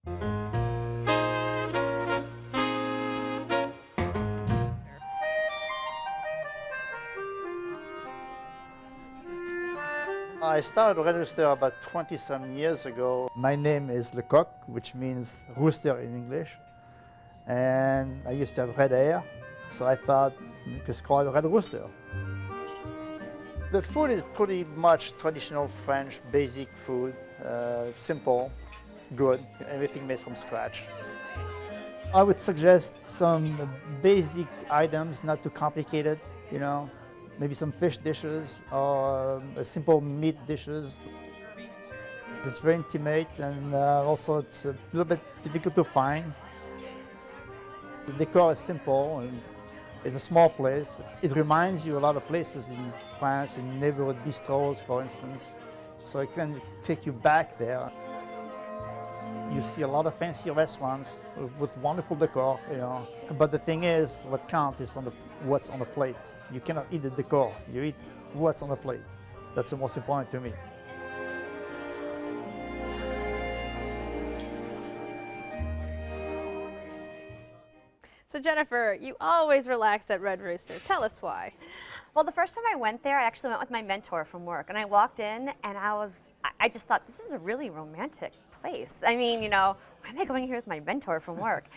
I started Red Rooster about 20-some years ago. My name is Lecoq, which means rooster in English. And I used to have red hair, so I thought just call it Red Rooster. The food is pretty much traditional French, basic food, simple, good, everything made from scratch. I would suggest some basic items, not too complicated, you know. Maybe some fish dishes or simple meat dishes. It's very intimate and also it's a little bit difficult to find. The decor is simple and it's a small place. It reminds you a lot of places in France, in neighborhood bistros, for instance. So it can take you back there. You see a lot of fancy restaurants with wonderful decor, you know. But the thing is, what counts is what's on the plate. You cannot eat the decor, you eat what's on the plate. That's the most important to me. So Jennifer, you always relax at Red Rooster. Tell us why. Well, the first time I went there, I actually went with my mentor from work, and I walked in and I just thought, this is a really romantic place. I mean, you know, why am I going here with my mentor from work?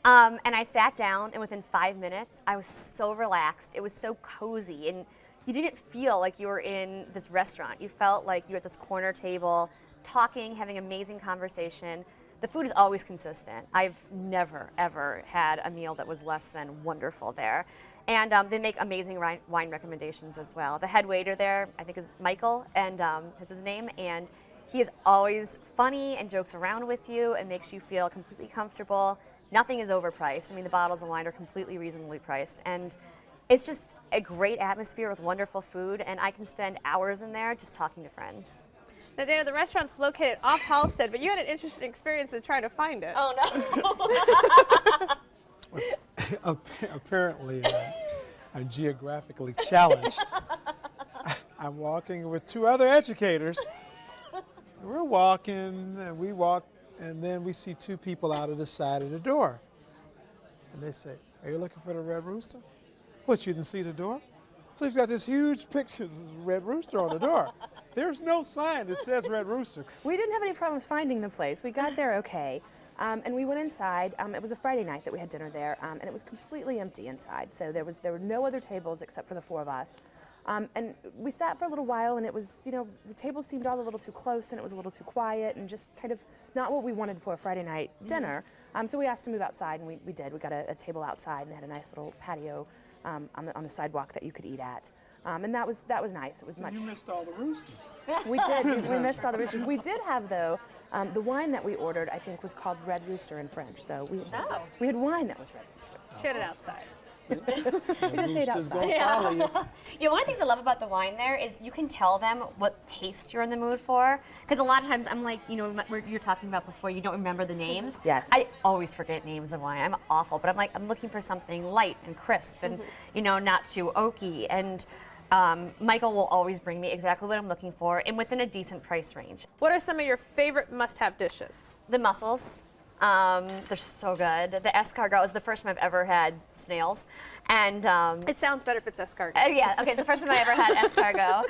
And I sat down, and within 5 minutes, I was so relaxed. It was so cozy, and you didn't feel like you were in this restaurant. You felt like you were at this corner table, talking, having amazing conversation. The food is always consistent. I've never, ever had a meal that was less than wonderful there. And they make amazing wine recommendations as well. The head waiter there, I think, is Michael, and is his name, and he is always funny and jokes around with you and makes you feel completely comfortable. Nothing is overpriced. I mean, the bottles of wine are completely reasonably priced. And it's just a great atmosphere with wonderful food, and I can spend hours in there just talking to friends. Now, Dana, the restaurant's located off Halsted, but you had an interesting experience in trying to find it. Oh, no. Apparently, I'm geographically challenged. I'm walking with two other educators. We're walking, and we walk, and then we see two people out of the side of the door. And they say, are you looking for the Red Rooster? What, you didn't see the door? So he's got this huge picture of Red Rooster on the door. There's no sign that says Red Rooster. We didn't have any problems finding the place. We got there okay. And we went inside. It was a Friday night that we had dinner there, and it was completely empty inside. So there were no other tables except for the four of us. And we sat for a little while, and it was, you know, the tables seemed all a little too close, and it was a little too quiet, and just kind of not what we wanted for a Friday night dinner. So we asked to move outside, and we did. We got a table outside, and they had a nice little patio on the sidewalk that you could eat at. And that was nice. It was much. You missed all the roosters. We did. We missed all the roosters. We did have, though, the wine that we ordered, I think, was called Red Rooster in French. So we had wine that was Red Rooster. She had it outside. We just stayed outside. Yeah. Yeah, one of the things I love about the wine there is you can tell them what taste you're in the mood for. Because a lot of times I'm like, you know, you're talking about before, you don't remember the names. Yes. I always forget names of wine. I'm awful, but I'm looking for something light and crisp and, you know, not too oaky. And Michael will always bring me exactly what I'm looking for and within a decent price range. What are some of your favorite must-have dishes? The mussels. They're so good. The escargot is the first time I've ever had snails. And it sounds better if it's escargot. Yeah, okay, it's the first time I ever had escargot.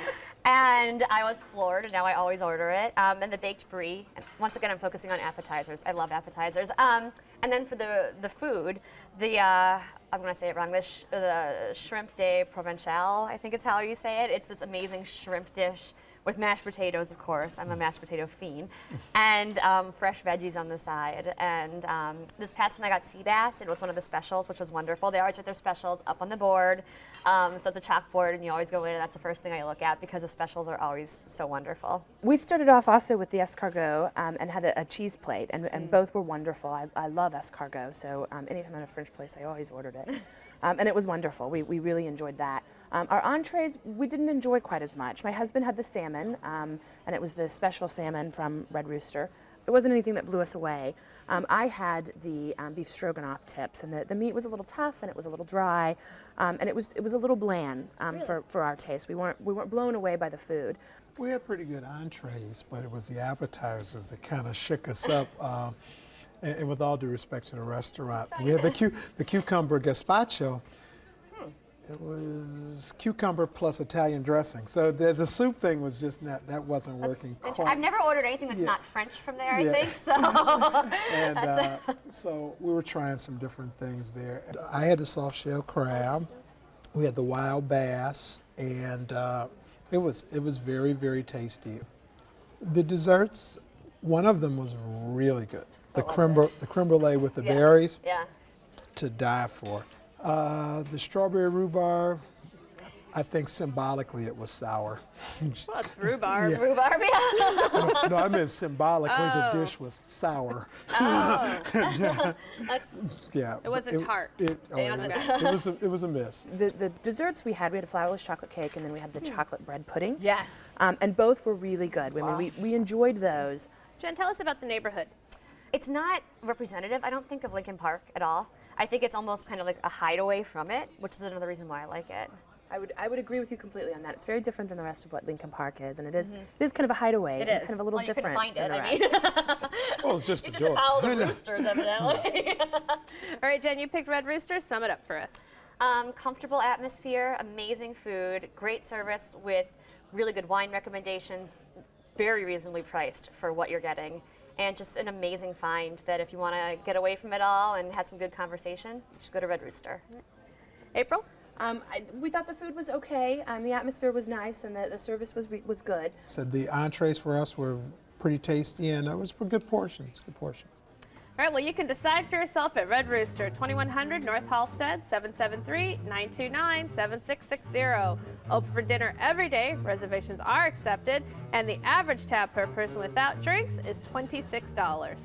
And I was floored, and now I always order it. And the baked brie. Once again, I'm focusing on appetizers. I love appetizers. And then for the food, I'm going to say it wrong, the shrimp de provençal, I think is how you say it. It's this amazing shrimp dish with mashed potatoes, of course. I'm a mashed potato fiend. And fresh veggies on the side. And this past time I got sea bass. It was one of the specials, which was wonderful. They always put their specials up on the board. So it's a chalkboard, and you always go in, and that's the first thing I look at because the specials are always so wonderful. We started off also with the escargot and had a cheese plate, and both were wonderful. I love escargot, so anytime at a French place, I always ordered it. And it was wonderful. We really enjoyed that. Our entrees, we didn't enjoy quite as much. My husband had the salmon, and it was the special salmon from Red Rooster. It wasn't anything that blew us away. I had the beef stroganoff tips, and the meat was a little tough, and it was a little dry, and it was a little bland for our taste. We weren't blown away by the food. We had pretty good entrees, but it was the appetizers that kind of shook us up. And with all due respect to the restaurant, we had the cucumber gazpacho. It was cucumber plus Italian dressing. So the soup thing was just not, that wasn't working quite. I've never ordered anything that's not French from there, Yeah. I think, so. And so we were trying some different things there. I had the soft shell crab. We had the wild bass, and it was very, very tasty. The desserts, one of them was really good. The creme brulee with the berries, Yeah. to die for. The strawberry rhubarb, I think symbolically it was sour. Well, it's rhubarb. Yeah. Rhubarb, yeah. No, I meant symbolically the dish was sour. That's, Yeah. It wasn't tart. It was a miss. The desserts we had a flourless chocolate cake, and then we had the chocolate bread pudding. yes. And both were really good. I mean, we enjoyed those. Jen, tell us about the neighborhood. It's not representative, I don't think, of Lincoln Park at all. I think it's almost kind of like a hideaway from it, which is another reason why I like it. I would agree with you completely on that. It's very different than the rest of what Lincoln Park is, and it is kind of a hideaway. It and is. kind of a little Well, you couldn't different find it, than the I rest. mean. Well, it's just You a just door. follow the roosters, evidently. All right, Jen, you picked Red Rooster. Sum it up for us. Comfortable atmosphere, amazing food, great service with really good wine recommendations, very reasonably priced for what you're getting, and just an amazing find that if you want to get away from it all and have some good conversation, you should go to Red Rooster. April? We thought the food was okay. The atmosphere was nice, and the service was good. Said the entrees for us were pretty tasty, and it was good portions. Good portions. All right, well, you can decide for yourself at Red Rooster, 2100 North Halsted, 773-929-7660. Open for dinner every day. Reservations are accepted, and the average tab per person without drinks is $26.